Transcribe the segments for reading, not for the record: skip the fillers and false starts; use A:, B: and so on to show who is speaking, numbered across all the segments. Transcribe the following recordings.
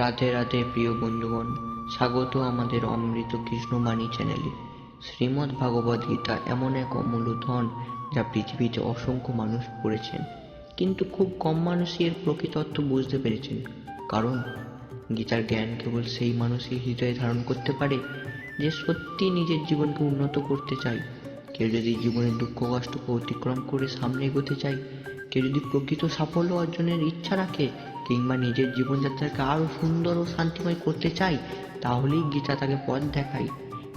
A: রাধে রাধে প্রিয় বন্ধুগণ, স্বাগত আমাদের অমৃত কৃষ্ণবাণী চ্যানেলে। শ্রীমদ্ ভাগবত গীতা এমন এক অমূল্য ধন যা পৃথিবীতে অসংখ্য মানুষ পড়েছেন, কিন্তু খুব কম মানুষই এর প্রকৃতত্ব বুঝতে পেরেছেন। কারণ গীতার জ্ঞান কেবল সেই মানুষই হৃদয়ে ধারণ করতে পারে যে সত্যি নিজের জীবনকে উন্নত করতে চায়। কেউ যদি জীবনের দুঃখ কষ্টকে অতিক্রম করে সামনে এগোতে চায়, কেউ যদি প্রকৃত সাফল্য অর্জনের ইচ্ছা রাখে, কিংবা নিজের জীবনযাত্রাকে আরো সুন্দর ও শান্তিময় করতে চাই, তাহলেই গীতা তাকে পথ দেখায়।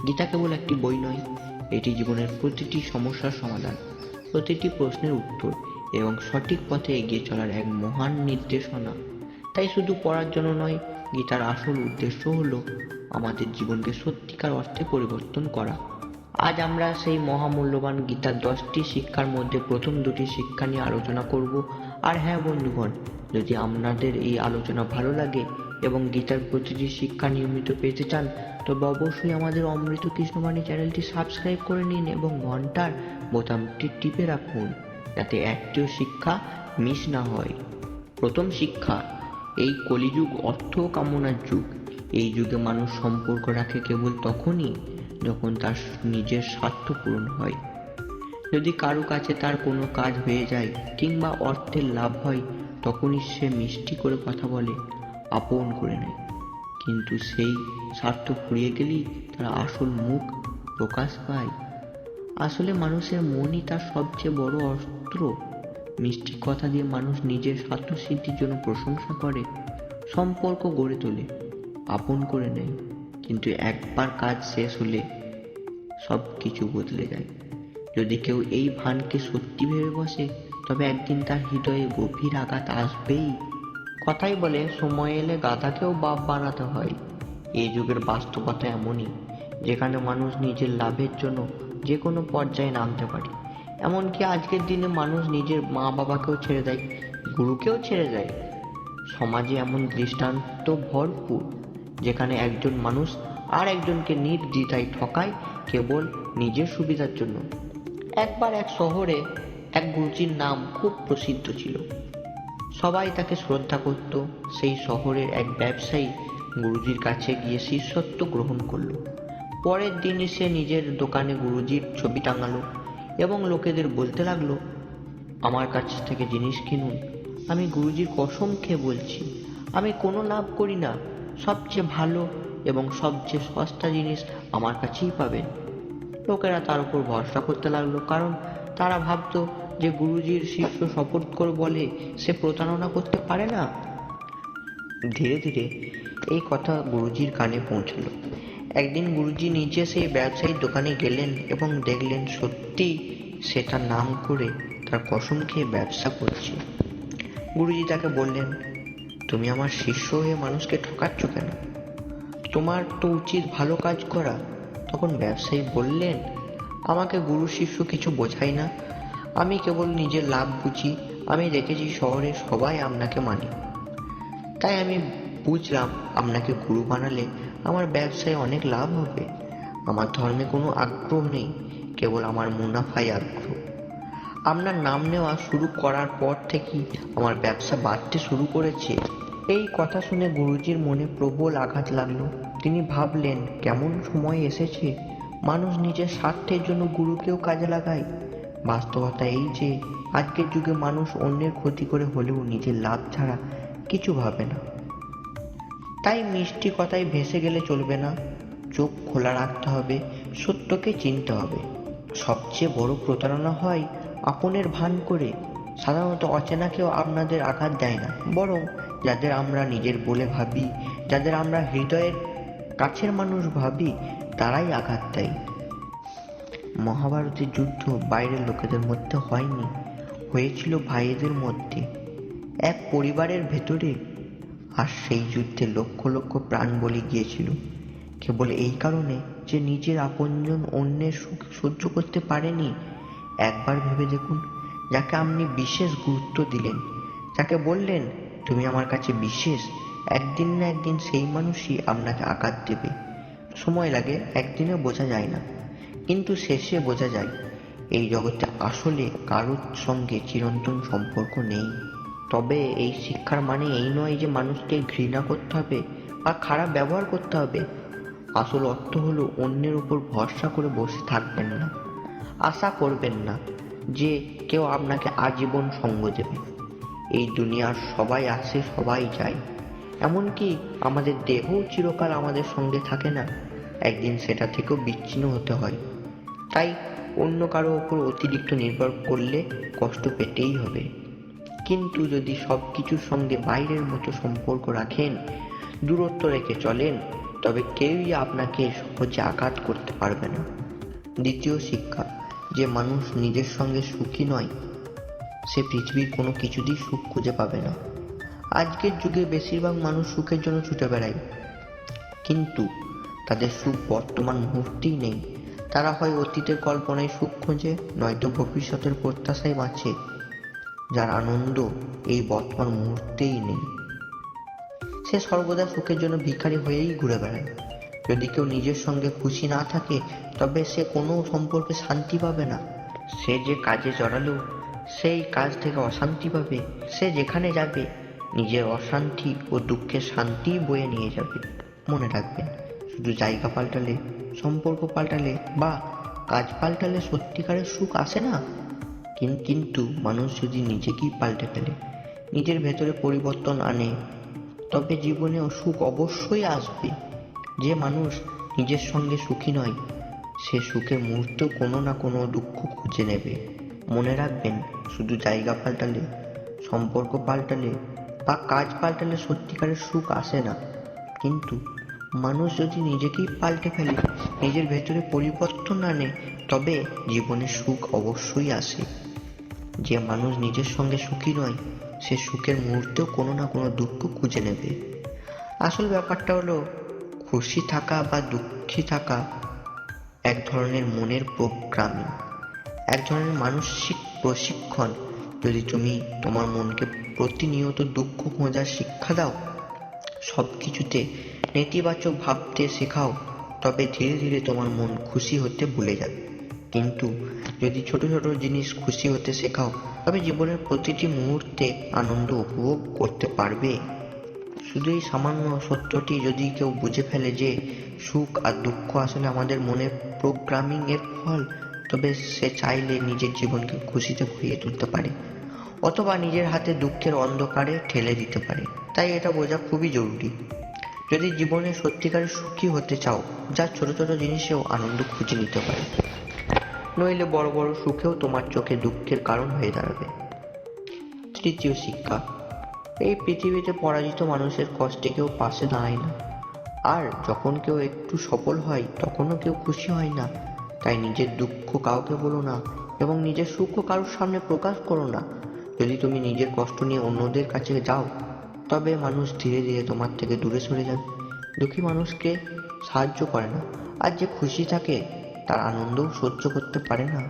A: গীতা কেবল একটি বই নয়, এটি জীবনের প্রতিটি সমস্যার সমাধান, প্রতিটি প্রশ্নের উত্তর এবং সঠিক পথে এগিয়ে চলার এক মহান নির্দেশনা। তাই শুধু পড়ার জন্য নয়, গীতার আসল উদ্দেশ্য হলো আমাদের জীবনকে সত্যিকার অর্থে পরিবর্তন করা। আজ আমরা সেই মহামূল্যবান গীতার 10টি শিক্ষার মধ্যে প্রথম 2টি শিক্ষা নিয়ে আলোচনা করব। আর হ্যাঁ বন্ধুগণ, যদি আপনাদের এই আলোচনা ভালো লাগে এবং গীতার প্রতিটি শিক্ষা নিয়মিত পেতে চান, তবে অবশ্যই আমাদের অমৃত কৃষ্ণবাণী চ্যানেলটি সাবস্ক্রাইব করে নিন এবং ঘন্টার বোতামটি টিপে রাখুন, যাতে একটিও শিক্ষা মিস না হয়। প্রথম শিক্ষা, এই কলিযুগ অর্থ কামনার যুগ। এই যুগে মানুষ সম্পর্ক রাখে কেবল তখনই যখন তার নিজের স্বার্থ পূরণ হয়। যদি কারো কাছে তার কোনো কাজ হয়ে যায় কিংবা অর্থের লাভ হয়, তখনই সে মিষ্টি করে কথা বলে, আপন করে নেয়। কিন্তু সেই স্বার্থ ফুরিয়ে গেলেই তার আসল মুখ প্রকাশ পায়। আসলে মানুষের মনই তার সবচেয়ে বড় অস্ত্র। মিষ্টি কথা দিয়ে মানুষ নিজের স্বার্থ সিদ্ধির জন্য প্রশংসা করে, সম্পর্ক গড়ে তোলে, আপন করে নেয়। কিন্তু একবার কাজ শেষ হলে সব কিছু বদলে যায়। যদি কেউ এই ভানকে সত্যি ভেবে বসে, তবে একদিন তার হৃদয়ে গভীর আঘাত আসবেই। কথাই বলে, সময় এলে গাধাকেও বাপ বানাতে হয়। এই যুগের বাস্তবতা এমনই, যেখানে মানুষ নিজের লাভের জন্য যে কোনো পর্যায়ে নামতে পারে। এমনকি আজকের দিনে মানুষ নিজের মা বাবাকেও ছেড়ে দেয়, গুরুকেও ছেড়ে দেয়। সমাজে এমন দৃষ্টান্ত ভরপুর, যেখানে একজন মানুষ আর একজনকে নির্দ্বিধায় ঠকায় কেবল নিজের সুবিধার জন্য। একবার এক শহরে এক গুরুজির নাম খুব প্রসিদ্ধ ছিল, সবাই তাকে শ্রদ্ধা করত। সেই শহরের এক ব্যবসায়ী গুরুজির কাছে গিয়ে শিষ্যত্ব গ্রহণ করল। পরের দিনই সে নিজের দোকানে গুরুজির ছবি টাঙালো এবং লোকেদের বলতে লাগলো, আমার কাছ থেকে জিনিস কিনুন। আমি গুরুজির কসম খেয়ে বলছি, আমি কোনো লাভ করি না। সবচেয়ে ভালো এবং সবচেয়ে সস্তা জিনিস আমার কাছেই পাবেন। লোকেরা তার উপর ভরসা করতে লাগলো, কারণ তারা ভাবতো যে গুরুজির শিষ্য শপথ করে বলে সে প্রতারণা করতে পারে না। ধীরে ধীরে এই কথা গুরুজির কানে পৌঁছলো। একদিন গুরুজি নিজে সেই ব্যবসায়ীর দোকানে গেলেন এবং দেখলেন সত্যি সে তার নাম করে তার কসম খেয়ে ব্যবসা করছে। গুরুজি তাকে বললেন, তুমি আমার শিষ্য হয়ে মানুষকে ঠকাচ্ছ কেন? তোমার তো উচিত ভালো কাজ করা। তখন ব্যবসায়ী বললেন, আমাকে গুরু শিষ্য কিছু বোঝায় না, আমি কেবল নিজের লাভ বুঝি। আমি দেখেছি শহরে সবাই আপনাকে মানে, তাই আমি বুঝলাম আপনাকে গুরু বানালে আমার ব্যবসায় অনেক লাভ হবে। আমার ধর্মে কোনো আগ্রহ নেই, কেবল আমার মুনাফায় আগ্রহ। আপনার নাম নেওয়া শুরু করার পর থেকেই আমার ব্যবসা বাড়তে শুরু করেছে। এই কথা শুনে গুরুজির মনে প্রবল আঘাত লাগলো। তিনি ভাবলেন, কেমন সময় এসেছে মানুষ নিজের স্বার্থের জন্য গুরুকেও কাজে লাগায়। বাস্তবতা এই যে আজকের যুগে মানুষ অন্যের ক্ষতি করে হলেও নিজের লাভ ছাড়া কিছু ভাবে না। তাই মিষ্টি কথায় ভেসে গেলে চলবে না, চোখ খোলা রাখতে হবে, সত্যকে চিনতে হবে। সবচেয়ে বড় প্রতারণা হয় আপনের ভান করে। সাধারণত অচেনা কেউ আপনাদের আঘাত দেয় না, বরং যাদের আমরা নিজের বলে ভাবি, যাদের আমরা হৃদয়ের কাছের মানুষ ভাবি, তারাই আঘাত দেয়। মহাভারতের যুদ্ধ বাইরের লোকেদের মধ্যে হয়নি, হয়েছিল ভাইদের মধ্যে, এক পরিবারের ভেতরে। আর সেই যুদ্ধে লক্ষ লক্ষ প্রাণ বলি গিয়েছিল কেবল এই কারণে যে নিজের আপনজন অন্যের সুখ সহ্য করতে পারেনি। একবার ভেবে দেখুন, যাকে আপনি বিশেষ গুরুত্ব দিলেন, যাকে বললেন তুমি আমার কাছে বিশেষ, একদিন না একদিন সেই মানুষই আপনাকে আঘাত দেবে। সময় লাগে, একদিনে বোঝা যায় না, কিন্তু শেষে বোঝা যায় এই জগতে আসলে কারোর সঙ্গে চিরন্তন সম্পর্ক নেই। তবে এই শিক্ষার মানে এই নয় যে মানুষকে ঘৃণা করতে হবে বা খারাপ ব্যবহার করতে হবে। আসল অর্থ হলো অন্যের উপর ভরসা করে বসে থাকবেন না, আশা করবেন না যে কেউ আপনাকে আজীবন সঙ্গ দেবে। এই দুনিয়ার সবাই আসে, সবাই যায়, এমনকি আমাদের দেহও চিরকাল আমাদের সঙ্গে থাকে না, একদিন সেটা থেকেও বিচ্ছিন্ন হতে হয়। তাই অন্য কারো ওপর অতিরিক্ত নির্ভর করলে কষ্ট পেতেই হবে। কিন্তু যদি সব কিছুর সঙ্গে বাইরের মতো সম্পর্ক রাখেন, দূরত্ব রেখে চলেন, তবে কেউই আপনাকে সহজে আঘাত করতে পারবে না। দ্বিতীয় শিক্ষা, যে মানুষ নিজের সঙ্গে সুখী নয় সে পৃথিবীর কোনো কিছুতেই সুখ খুঁজে পাবে না। আজকের যুগে বেশিরভাগ মানুষ সুখের জন্য ছুটে বেড়ায়, কিন্তু তাদের সুখ বর্তমান মুহূর্তেই নেই। তারা হয় অতীতের কল্পনায় সুখ খোঁজে, নয়তো ভবিষ্যতের প্রত্যাশায় বাঁচে, যার আনন্দ এই বর্তমান মুহূর্তেই নেই। সে সর্বদা সুখের জন্য ভিখারি হয়েই ঘুরে বেড়ায়। যদি কেউ নিজের সঙ্গে খুশি না থাকে, তবে সে কোনো সম্পর্কে শান্তি পাবে না। সে যে কাজে জড়ালো সেই কাজ থেকে অশান্তি পাবে। সে যেখানে যাবে নিজের অশান্তি ও দুঃখের শান্তি বয়ে নিয়ে যাবে। মনে রাখবেন, শুধু জায়গা পাল্টালে, সম্পর্ক পাল্টালে বা কাজ পাল্টালে সত্যিকারের সুখ আসে না। কিন্তু মানুষ যদি নিজেকেই পাল্টে ফেলে, নিজের ভেতরে পরিবর্তন আনে, তবে জীবনে সুখ অবশ্যই আসবে। যে মানুষ নিজের সঙ্গে সুখী নয়, সে সুখের মুহূর্তেও কোনো না কোনো দুঃখ খুঁজে নেবে। মনে রাখবেন, শুধু জায়গা পাল্টালে, সম্পর্ক পাল্টালে বা কাজ পাল্টালে সত্যিকারের সুখ আসে না। কিন্তু মানুষ যদি নিজেকেই পাল্টে ফেলে, নিজের ভেতরে পরিবর্তন আনে, তবে জীবনে সুখ অবশ্যই আসে। যে মানুষ নিজের সঙ্গে সুখী নয়, সে সুখের মুহূর্তেও কোনো না কোনো দুঃখ খুঁজে নেবে। আসল ব্যাপারটা হলো, খুশি থাকা বা দুঃখী থাকা এক ধরনের মনের প্রোগ্রামিং, এক ধরনের মানসিক প্রশিক্ষণ। যদি তুমি তোমার মনকে প্রতিনিয়ত দুঃখ খোঁজার শিক্ষা দাও, সব কিছুতে নেতিবাচক ভাবতে শেখাও, তবে ধীরে ধীরে তোমার মন খুশি হতে ভুলে যাবে। কিন্তু যদি ছোট ছোট জিনিস খুশি হতে শেখাও, তবে জীবনের প্রতিটি মুহূর্তে আনন্দ উপভোগ করতে পারবে। শুধু এই সামান্য সত্যটি যদি কেউ বুঝে ফেলে যে সুখ আর দুঃখ আসলে আমাদের মনের প্রোগ্রামিং এর ফল, তবে সে চাইলে নিজের জীবনকে খুশিতে ভরিয়ে তুলতে পারে, অথবা নিজের হাতে দুঃখের অন্ধকারে ঠেলে দিতে পারে। তাই এটা বোঝা খুবই জরুরি। যদি জীবনে সত্যিকারের সুখী হতে চাও, যা ছোট ছোট জিনিসেও আনন্দ খুঁজে নিতে পারে, নইলে বড় বড় সুখেও তোমার চোখে দুঃখের কারণ হয়ে দাঁড়াবে। তৃতীয় শিক্ষা, এই পৃথিবীতে পরাজিত মানুষের কষ্টে কেউ পাশে দাঁড়ায় না, আর যখন কেউ একটু সফল হয় তখনও কেউ খুশি হয় না। তাই নিজের দুঃখ কাউকে বলো না এবং নিজের সুখও কারোর সামনে প্রকাশ করো না। যদি তুমি নিজের কষ্ট নিয়ে অন্যদের কাছে যাও, তবে মানুষ ধীরে ধীরে তোমার থেকে দূরে সরে যাবে। দুঃখী মানুষকে সাহায্য করে না, আর যে খুশি থাকে তার আনন্দও সহ্য করতে পারে না।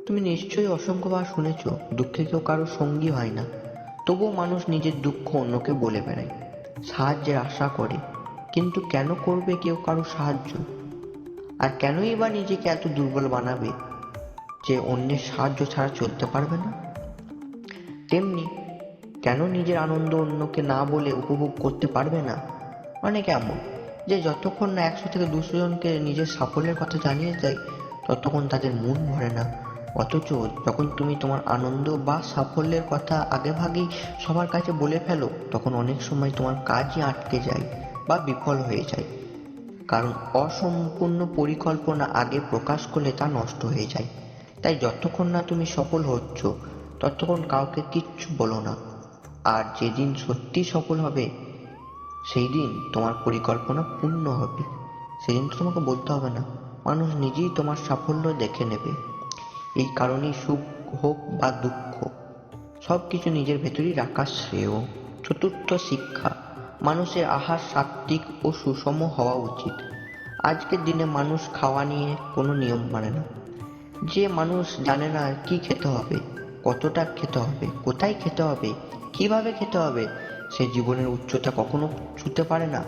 A: তুমি নিশ্চয়ই অসংখ্যবার শুনেছ, দুঃখে কেউ কারো সঙ্গী হয় না। তবুও মানুষ নিজের দুঃখ অন্যকে বলে বেড়ায়, সাহায্যের আশা করে। কিন্তু কেন করবে কেউ কারো সাহায্য? আর কেনই বা নিজেকে এত দুর্বল বানাবে যে অন্যের সাহায্য ছাড়া চলতে পারবে না? তেমনি কেন নিজের আনন্দ অন্যকে না বলে উপভোগ করতে পারবে না? অনেক এমন যে যতক্ষণ না 100 থেকে 200 জনকে নিজের সাফল্যের কথা জানিয়ে দেয়, ততক্ষণ তাদের মন ভরে না। অথচ যখন তুমি তোমার আনন্দ বা সাফল্যের কথা আগেভাগেই সবার কাছে বলে ফেলো, তখন অনেক সময় তোমার কাজই আটকে যায় বা বিফল হয়ে যায়। কারণ অসম্পূর্ণ পরিকল্পনা আগে প্রকাশ করলে তা নষ্ট হয়ে যায়। তাই যতক্ষণ না তুমি সফল হচ্ছ, ততক্ষণ কাউকে কিচ্ছু বলো না। আর যেদিন সত্যি সফল হবে, সেই দিন তোমার পরিকল্পনা পূর্ণ হবে। সেদিন তো তোমাকে বলতে হবে না, মানুষ নিজেই তোমার সাফল্য দেখে নেবে। এই কারণেই সুখ হোক বা দুঃখ, সব কিছু নিজের ভেতরেই রাখা শ্রেয়। চতুর্থ শিক্ষা, মানুষের আহার সাত্ত্বিক ও সুষম হওয়া উচিত। আজকের দিনে মানুষ খাওয়া নিয়ে কোনো নিয়ম মানে না। যে মানুষ জানে না কি খেতে হবে, কতটা খেতে হবে, কোথায় খেতে হবে, কিভাবে খেতে হবে, সে জীবনের উচ্চতা কখনো ছুঁতে পারে না।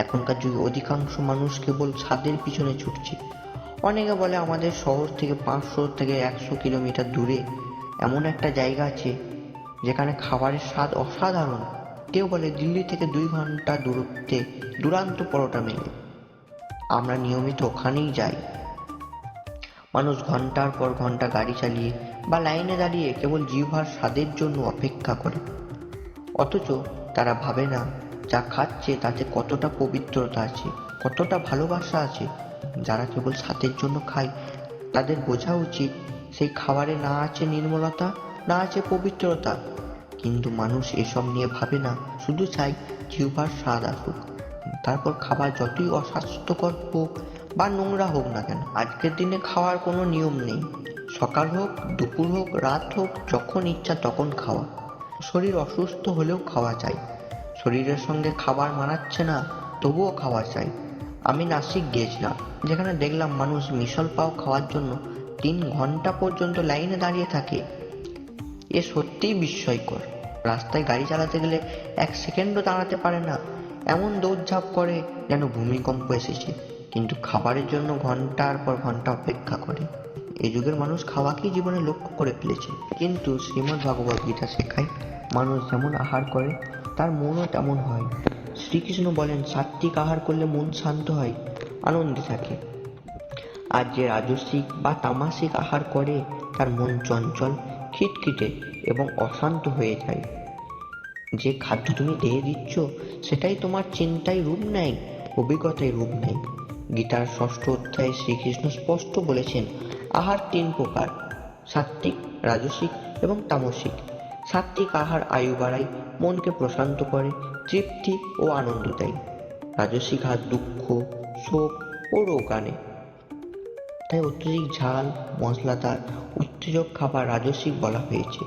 A: এখনকার যুগে অধিকাংশ মানুষ কেবল স্বাদের পিছনে ছুটছে। অনেকে বলে আমাদের শহর থেকে 500 থেকে 100 কিলোমিটার দূরে এমন একটা জায়গা আছে যেখানে খাবারের স্বাদ অসাধারণ। কেউ বলে দিল্লি থেকে 2 ঘন্টা দূরত্বে দুরান্ত পরোটা মেলে। আমরা নিয়মিত ওখানেই যাই। মানুষ ঘন্টার পর ঘন্টা গাড়ি চালিয়ে বা লাইনে দাঁড়িয়ে কেবল জিহ্বার স্বাদের জন্য অপেক্ষা করে, অথচ তারা ভাবে না যা খাচ্ছে তাতে কতটা পবিত্রতা আছে, কতটা ভালোবাসা আছে। যারা কেবল স্বাদের জন্য খায় তাদের বোঝা উচিত সেই খাবারে না আছে নির্মলতা, না আছে পবিত্রতা। কিন্তু মানুষ এসব নিয়ে ভাবে না, শুধু চাই জিহ্বার স্বাদ আসুক। তারপর খাবার যতই অস্বাস্থ্যকর হোক বা নোংরা হোক না কেন, আজকের দিনে খাওয়ার কোনো নিয়ম নেই। সকাল হোক, দুপুর হোক, রাত হোক, যখন ইচ্ছা তখন খাওয়া। শরীর অসুস্থ হলেও খাওয়া চাই। শরীরের সঙ্গে খাবার মানাচ্ছে না, তবুও খাওয়া চাই। আমি নাসিক গিয়েছিলাম, যেখানে দেখলাম মানুষ মিশল পাও খাওয়ার জন্য 3 ঘন্টা পর্যন্ত লাইনে দাঁড়িয়ে থাকে। এ সত্যিই বিস্ময়কর। রাস্তায় গাড়ি চালাতে গেলে 1 সেকেন্ডও দাঁড়াতে পারে না, এমন দৌড়ঝাঁপ করে যেন ভূমিকম্প এসেছে। কিন্তু খাবারের জন্য ঘন্টার পর ঘন্টা অপেক্ষা করে। এ যুগের মানুষ খাওয়াকেই জীবনে লক্ষ্য করে ফেলেছে। কিন্তু শ্রীমদ্ ভগবদ্ গীতা শেখায়, মানুষ যেমন আহার করে তার মনও তেমন হয়। শ্রীকৃষ্ণ বলেন, সাত্ত্বিক আহার করলে মন শান্ত হয়, আনন্দে থাকে। আর যে রাজসিক বা তামাসিক আহার করে তার মন চঞ্চল, খিটখিটে এবং অশান্ত হয়ে যায়। যে খাদ্য তুমি দেহে দিচ্ছ সেটাই তোমার চিন্তায় রূপ নেয়, অভিজ্ঞতায় রূপ নেয়। গীতার 6ষ্ঠ অধ্যায়ে শ্রীকৃষ্ণ স্পষ্ট বলেছেন, আহার 3 প্রকার: সাত্ত্বিক, রাজসিক এবং তামসিক। সাত্ত্বিক আহার আয়ু বাড়ায়, মনকে প্রশান্ত করে, তৃপ্তি ও আনন্দ দেয়। রাজসিক আহার দুঃখ, শোক ও রোগ আনে। তাই অত্যধিক ঝাল, মশলাদার, উত্তেজক খাবার রাজসিক বলা হয়েছে।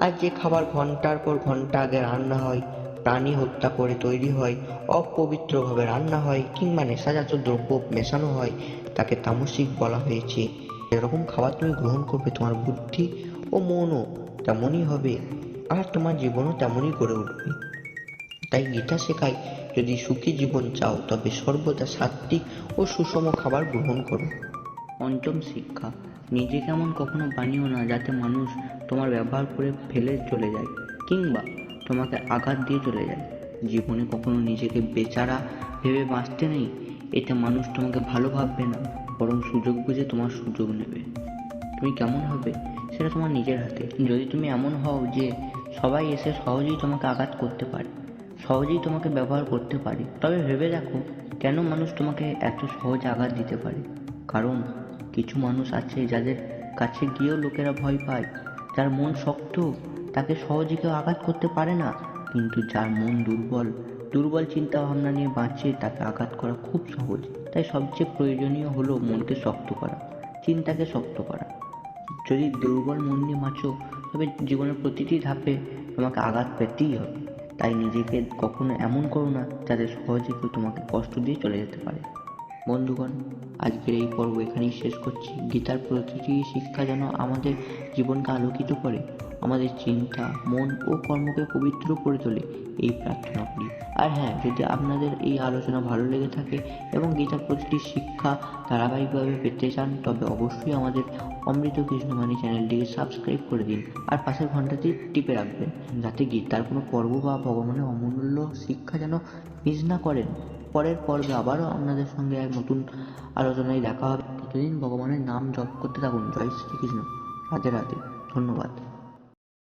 A: আর যে খাবার ঘন্টার পর ঘন্টা আগে রান্না হয়, প্রাণী হত্যা করে তৈরি হয়, অপবিত্রভাবে রান্না হয় কিংবা নেশাজাত দ্রব্য মেশানো হয়, তাকে তামসিক বলা হয়েছে। যেরকম খাবার তুমি গ্রহণ করবে তোমার বুদ্ধি ও মনও তেমনই হবে, আর তোমার জীবনও তেমনই গড়ে উঠবে। তাই গীতা শেখায়, যদি সুখী জীবন চাও তবে সর্বদা সাত্ত্বিক ও সুষম খাবার গ্রহণ করো। পঞ্চম শিক্ষা, নিজেকে এমন কখনো বানিও না যাতে মানুষ তোমার ব্যবহার করে ফেলে চলে যায় কিংবা তোমাকে আঘাত দিয়ে চলে যায়। জীবনে কখনো নিজেকে বেচারা ভেবে বাঁচতে নেই। এতে মানুষ তোমাকে ভালো ভাববে না, বরং সুযোগ বুঝে তোমার সুযোগ নেবে। তুমি কেমন হবে সেটা তোমার নিজের হাতে। যদি তুমি এমন হও যে সবাই এসে সহজেই তোমাকে আঘাত করতে পারে, সহজেই তোমাকে ব্যবহার করতে পারে, তবে ভেবে দেখো কেন মানুষ তোমাকে এত সহজে আঘাত দিতে পারে। কারণ কিছু মানুষ আছে যাদের কাছে গিয়েও লোকেরা ভয় পায়। যার মন শক্ত তাকে সহজে কেউ আঘাত করতে পারে না, কিন্তু যার মন দুর্বল চিন্তা ভাবনা নিয়ে বাঁচে তাকে আঘাত করা খুব সহজ। তাই সবচেয়ে প্রয়োজনীয় হলো মনকে শক্ত করা, চিন্তাকে শক্ত করা। যদি দুর্বল মন নিয়ে বাঁচো তবে জীবনের প্রতিটি ধাপে তোমাকে আঘাত পেতেই হবে। তাই নিজেকে কখনো এমন করো না যাতে সহজে কেউ তোমাকে কষ্ট দিয়ে চলে যেতে পারে। বন্ধুগণ, আজকের এই পর্ব এখানেই শেষ করছি। গীতার প্রতিটি শিক্ষা যেন আমাদের জীবনকে আলোকিত করে, আমাদের চিন্তা, মন ও কর্মকে পবিত্র করে তোলে, এই প্রার্থনা করি। আর হ্যাঁ, যদি আপনাদের এই আলোচনা ভালো লেগে থাকে এবং গীতার প্রতিটি শিক্ষা ধারাবাহিকভাবে পেতে চান তবে অবশ্যই আমাদের অমৃত কৃষ্ণবাণী চ্যানেলটিকে সাবস্ক্রাইব করে দিন আর পাশের ঘন্টাটি টিপে রাখবেন, যাতে গীতার কোনো পর্ব বা ভগবানের অমূল্য শিক্ষা যেন মিস না করেন। পরের পর্বে আবারও আপনাদের সঙ্গে এক নতুন আলোচনায় দেখা হবে। ততদিন ভগবানের নাম জপ করতে থাকুন। জয় শ্রীকৃষ্ণ। রাধে রাধে। ধন্যবাদ।